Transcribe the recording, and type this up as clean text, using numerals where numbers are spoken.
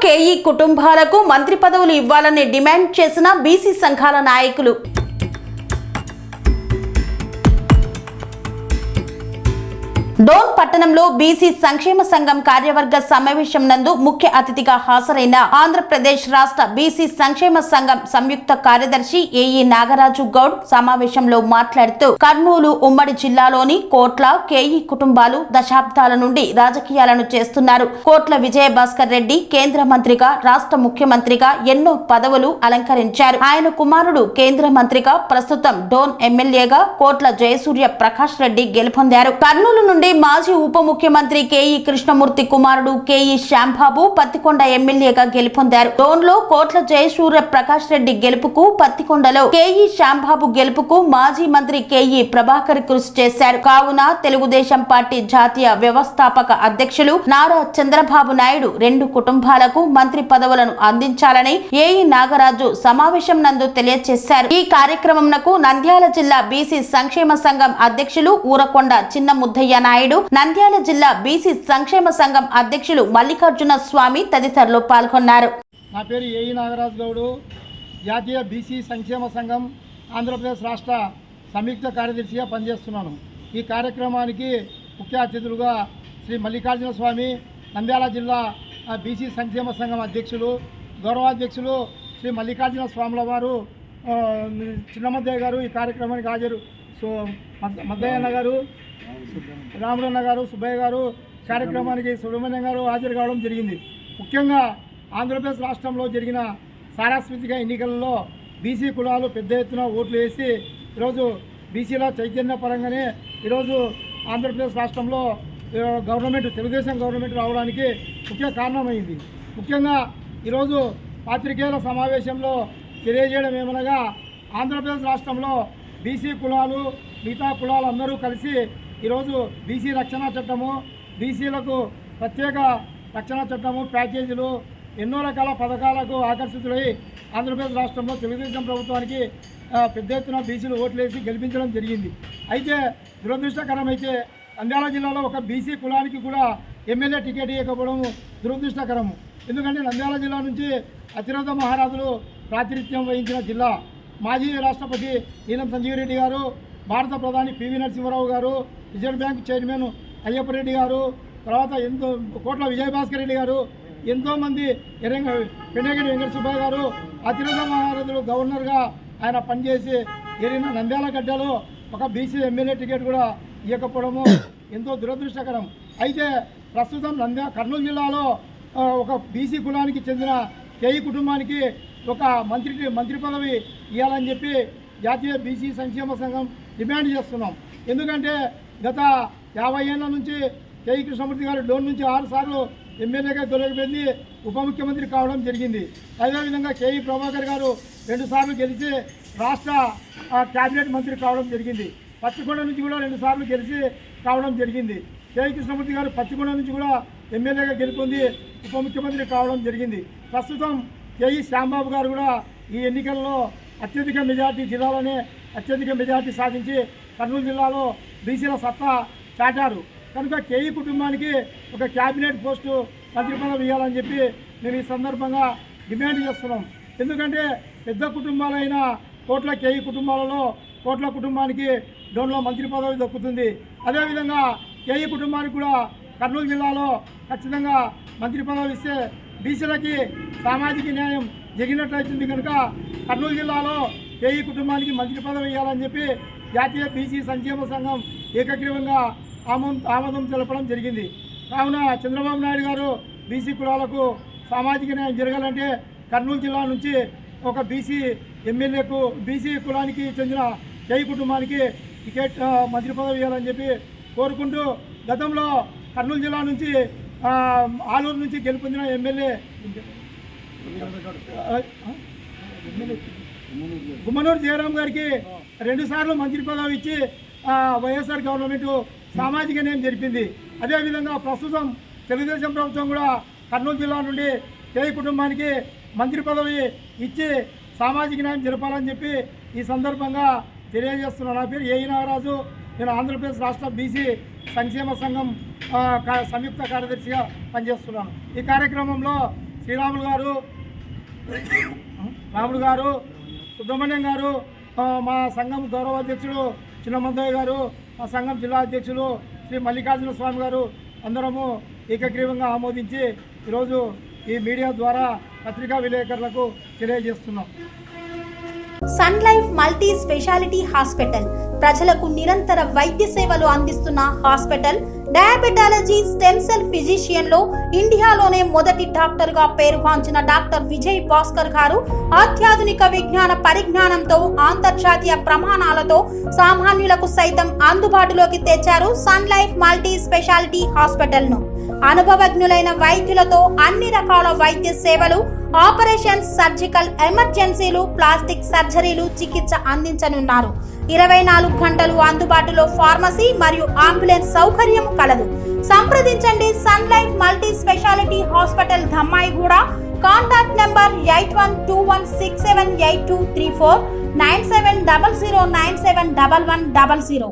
K E కుటుంబాలకు మంత్రి పదవులు ఇవ్వాలని డిమాండ్ చేసిన బీసీ సంఘాల నాయకులు. డోన్ పట్టణంలో బీసీ సంక్షేమ సంఘం కార్యవర్గ సమావేశం నందు ముఖ్య అతిథిగా హాజరైన ఆంధ్రప్రదేశ్ రాష్ట్ర బీసీ సంక్షేమ సంఘం సంయుక్త కార్యదర్శి ఏఈ నాగరాజు గౌడ్ సమావేశంలో మాట్లాడుతూ కర్నూలు ఉమ్మడి జిల్లాలోని కోట్ల కేఈ కుటుంబాలు దశాబ్దాల నుండి రాజకీయాలను చేస్తున్నారు. కోట్ల విజయభాస్కర్ రెడ్డి కేంద్ర మంత్రిగా, రాష్ట్ర ముఖ్యమంత్రిగా ఎన్నో పదవులు అలంకరించారు. ఆయన కుమారుడు కేంద్ర మంత్రిగా, ప్రస్తుతం డోన్ ఎమ్మెల్యేగా కోట్ల జయసూర్య ప్రకాష్ రెడ్డి గెలుపొందారు. కర్నూలు నుండి మాజీ ఉప ముఖ్యమంత్రి కేఈ కృష్ణమూర్తి కుమారుడు కేఈ శ్యాంబాబు పత్తికొండ ఎమ్మెల్యేగా గెలుపొందారు. డోన్లో కోట్ల జయసూర్య ప్రకాష్ రెడ్డి గెలుపుకు, పత్తికొండలో కేఈ శ్యాంబాబు గెలుపుకు మాజీ మంత్రి కేఈ ప్రభాకర్ కృషి చేశారు. కావున తెలుగుదేశం పార్టీ జాతీయ వ్యవస్థాపక అధ్యక్షులు నారా చంద్రబాబు నాయుడు రెండు కుటుంబాలకు మంత్రి పదవులను అందించాలని ఏఈ నాగరాజు సమావేశం నందు తెలియజేశారు. ఈ కార్యక్రమంకు నంద్యాల జిల్లా బీసీ సంక్షేమ సంఘం అధ్యక్షులు ఊరకొండ చిన్న ముద్దయ్య నాయుడు, నంద్యాల జిల్లా బీసీ సంక్షేమ సంఘం అధ్యక్షులు మల్లికార్జున స్వామి తదితరులు పాల్గొన్నారు. నా పేరు ఏఈ నాగరాజు గౌడు, జాతీయ బీసీ సంక్షేమ సంఘం ఆంధ్రప్రదేశ్ రాష్ట్ర సంయుక్త కార్యదర్శిగా పనిచేస్తున్నాను. ఈ కార్యక్రమానికి ముఖ్య అతిథులుగా శ్రీ మల్లికార్జున స్వామి, నంద్యాల జిల్లా బీసీ సంక్షేమ సంఘం అధ్యక్షులు, గౌరవాధ్యక్షులు శ్రీ మల్లికార్జున స్వాముల వారు, చిన్నమద్దయ్య గారు ఈ కార్యక్రమానికి హాజరు, మద్దయ్యన్న గారు, రాములన్న గారు, సుబ్బయ్య గారు కార్యక్రమానికి సుబ్రహ్మణ్యం గారు హాజరు కావడం జరిగింది. ముఖ్యంగా ఆంధ్రప్రదేశ్ రాష్ట్రంలో జరిగిన సాంస్కృతిక ఎన్నికలలో బీసీ కులాలు పెద్ద ఎత్తున ఓట్లు వేసి ఈరోజు బీసీల చైతన్య పరంగానే ఈరోజు ఆంధ్రప్రదేశ్ రాష్ట్రంలో గవర్నమెంట్, తెలుగుదేశం గవర్నమెంట్ రావడానికి ముఖ్య కారణమైంది. ముఖ్యంగా ఈరోజు పాత్రికేయుల సమావేశంలో తెలియజేయడం ఏమనగా, ఆంధ్రప్రదేశ్ రాష్ట్రంలో బీసీ కులాలు, మిగతా కులాలు అందరూ కలిసి ఈరోజు బీసీ రక్షణ చట్టము, బీసీలకు ప్రత్యేక రక్షణ చట్టము, ప్యాకేజీలు, ఎన్నో రకాల పథకాలకు ఆకర్షితులై ఆంధ్రప్రదేశ్ రాష్ట్రంలో తెలుగుదేశం ప్రభుత్వానికి పెద్ద ఎత్తున బీసీలు ఓట్లేసి గెలిపించడం జరిగింది. అయితే దురదృష్టకరమైతే నంద్యాల జిల్లాలో ఒక బీసీ కులానికి కూడా ఎమ్మెల్యే టికెట్ ఇవ్వకపోవడం దురదృష్టకరము. ఎందుకంటే నంద్యాల జిల్లా నుంచి అతిరథ మహారాజులు ప్రాతినిధ్యం వహించిన జిల్లా. మాజీ రాష్ట్రపతి నీలం సంజీవ్ రెడ్డి గారు, భారత ప్రధాని పివి నరసింహారావు గారు, reserve bank chairman Ayyappa Reddy గారు, తర్వాత కోట్ల విజయభాస్కర్ రెడ్డి గారు, ఎంతోమంది పెండగడి వెంకట సుబ్బయ్య గారు అతిరథ మహారాజులు గవర్నర్గా ఆయన పనిచేసి ఏరిన నంద్యాల గడ్డలో ఒక బీసీ ఎమ్మెల్యే టికెట్ కూడా ఇవ్వకపోవడము ఎంతో దురదృష్టకరం. అయితే ప్రస్తుతం కర్నూలు జిల్లాలో ఒక బీసీ కులానికి చెందిన కేఈ కుటుంబానికి ఒక మంత్రి పదవి ఇవ్వాలని చెప్పి జాతీయ బీసీ సంక్షేమ సంఘం డిమాండ్ చేస్తున్నాం. ఎందుకంటే గత 50 ఏళ్ల నుంచి కేఈ కృష్ణమూర్తి గారు డోన్ నుంచి 6 సార్లు ఎమ్మెల్యేగా తొలగిపోయింది, ఉప ముఖ్యమంత్రి కావడం జరిగింది. అదేవిధంగా కేఈ ప్రభాకర్ గారు 2 సార్లు గెలిచి రాష్ట్ర క్యాబినెట్ మంత్రి కావడం జరిగింది. పత్తికొండ నుంచి కూడా 2 సార్లు గెలిచి కావడం జరిగింది. కేఈ కృష్ణమూర్తి గారు పత్తికొండ నుంచి కూడా ఎమ్మెల్యేగా గెలుపొంది ఉప ముఖ్యమంత్రి కావడం జరిగింది. ప్రస్తుతం కేఈ శ్యాంబాబు గారు కూడా ఈ ఎన్నికల్లో అత్యధిక మెజార్టీ, జిల్లాలోనే అత్యధిక మెజార్టీ సాధించి కర్నూలు జిల్లాలో బీసీల సత్తా చాటారు. కనుక కేఈ కుటుంబానికి ఒక క్యాబినెట్ పోస్టు, మంత్రి పదవి ఇవ్వాలని చెప్పి మేము ఈ సందర్భంగా డిమాండ్ చేస్తున్నాం. ఎందుకంటే పెద్ద కుటుంబాలైన కోట్ల కేఈ కుటుంబాలలో కోట్ల కుటుంబానికి డోన్లో మంత్రి పదవి దక్కుతుంది. అదేవిధంగా కేఈ కుటుంబానికి కూడా కర్నూలు జిల్లాలో ఖచ్చితంగా మంత్రి పదవి ఇస్తే బీసీలకి సామాజిక న్యాయం జరిగినట్లయితుంది. కనుక కర్నూలు జిల్లాలో కేఈ కుటుంబానికి మంత్రి పదవి ఇవ్వాలని చెప్పి జాతీయ బీసీ సంక్షేమ సంఘం ఏకగ్రీవంగా ఆమోదం తెలపడం జరిగింది. కావున చంద్రబాబు నాయుడు గారు బీసీ కులాలకు సామాజిక న్యాయం జరగాలంటే కర్నూలు జిల్లా నుంచి ఒక బీసీ ఎమ్మెల్యేకు, బీసీ కులానికి చెందిన కేఈ కుటుంబానికి టికెట్, మంత్రి పదవి ఇవ్వాలని చెప్పి కోరుకుంటూ, గతంలో కర్నూలు జిల్లా నుంచి ఆలూరు నుంచి గెలుపొందిన ఎమ్మెల్యే గుమ్మనూరు జయరాం గారికి 2 సార్లు మంత్రి పదవి ఇచ్చి వైఎస్ఆర్ గవర్నమెంట్ సామాజిక న్యాయం జరిపింది. అదేవిధంగా ప్రస్తుతం తెలుగుదేశం ప్రభుత్వం కూడా కర్నూలు జిల్లా నుండి కేఈ కుటుంబానికి మంత్రి పదవి ఇచ్చి సామాజిక న్యాయం జరపాలని చెప్పి ఈ సందర్భంగా తెలియజేస్తున్నాను. నా పేరు ఏఈ నాగరాజు, నేను ఆంధ్రప్రదేశ్ రాష్ట్ర బీసీ సంక్షేమ సంఘం సంయుక్త కార్యదర్శిగా పనిచేస్తున్నాను. ఈ కార్యక్రమంలో శ్రీరాములు గారు, రాముడు గారు, సుబ్రహ్మణ్యం గారు, మా సంఘం గౌరవ అధ్యక్షుడు చిన్నమందయ్య గారు, మా సంఘం జిల్లా అధ్యక్షులు శ్రీ మల్లికార్జున స్వామి గారు అందరము ఏకగ్రీవంగా ఆమోదించి ఈరోజు ఈ మీడియా ద్వారా పత్రికా విలేకరులకు తెలియజేస్తున్నాం. Sun Life multi speciality hospital ప్రజలకు నిరంతర వైద్య సేవలు అందిస్తున్న hospital. Diabetology, stem cell physician లో ఇండియాలోనే మొదటి డాక్టర్ గా పేరుగాంచిన డాక్టర్ విజయ్ భాస్కర్ గారు అత్యాధునిక విజ్ఞాన పరిజ్ఞానంతో అంతర్జాతీయ ప్రమాణాలతో సామాన్యులకు సైతం అందుబాటులోకి తెచ్చారు Sun Life multi speciality hospital ను. అనుభవజ్ఞులైన వైద్యులతో అన్ని రకాల వైద్య సేవలు, ఆపరేషన్స్, సర్జికల్ ఎమర్జెన్సీలు, ప్లాస్టిక్ సర్జరీలు, చికిత్స అందించనున్నారు. 24 గంటలు అందుబాటులో ఫార్మసీ మరియు అంబులెన్స్ సౌకర్యం కలదు. సంప్రదించండి Sun Life multi speciality hospital, Dhammaiguda. Contact number 8121678234, 9700971100.